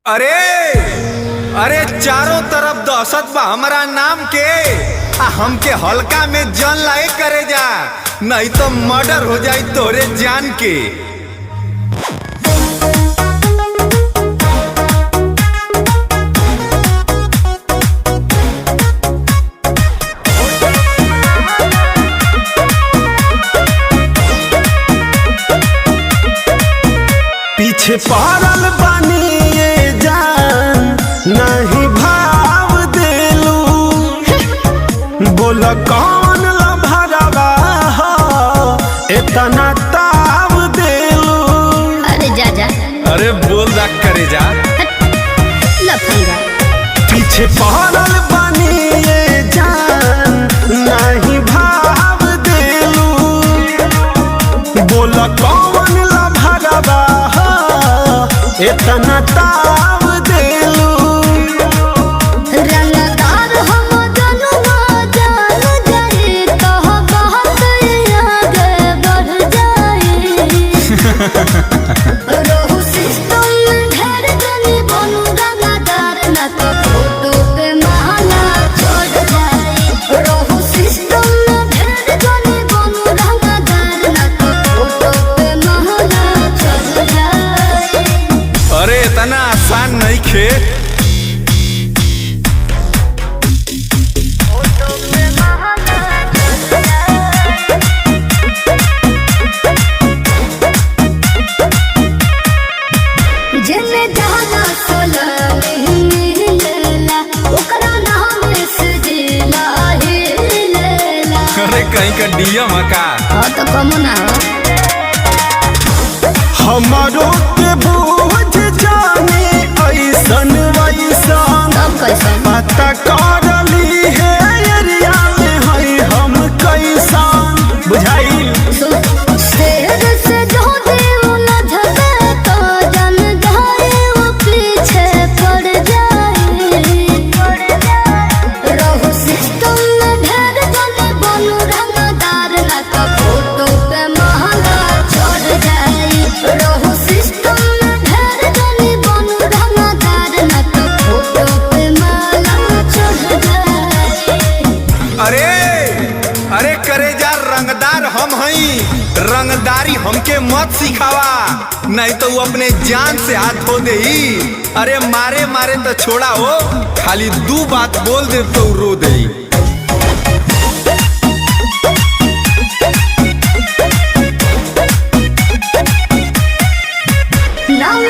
अरे अरे चारों तरफ दहशत बा हमारा नाम के हमके हल्का में जान लाए करे जा, नहीं तो मर्डर हो जाए तोरे जान के। पीछे पड़ल बानी ये जान नहीं भाव देलू, बोल कौन लभरवा हो इतना ताव देलू। अरे जा जा, अरे बोल रख करे जा लफंगा। पीछे पड़ल बानी ये जान नहीं भाव देलू, बोल कौन लभरवा हो इतना ताव देलू। रंगदार हम जनुआ जान जाए तो बहुत आगे बढ़ जाए। रोहू सिस्टम में ढेर जनी बनू रंगदार, न तो फोटो पे माला छोड़ जाए। रोहू सिस्टम में ढेर जनी बनू रंगदार, न तो फोटो पे माला छोड़ जाए। अरे इतना आसान नहीं खे। जेने जाना सोला मिलेला, ओकरा नाम से जिला हिलेला। अरे कहीं का डीएम है का? हाँ तो कम ना हो। हमारो के बोझ जाने ऐसन वैसन, तब कैसन? पता करली है एरिया में है हम कैसन बुझाई। शेर से जो देव न झके तो जन जाए वो पीछे पड़ जाए। रहू सिस्टम में ढेर जने बनू रंगदार, न तो फोटो पे महंगा छोड़ जाए। रहू सिस्टम में ढेर जने बनू रंगदार, न तो फोटो पे महंगा छोड़ जाए। अरे अरे करे जा रंगदार हम हई, रंगदारी हमके मत सिखावा, नहीं तो वो अपने जान से हाथ धो दे। अरे मारे मारे तो छोड़ा हो, खाली दू बात बोल दे तो रो दे। नाम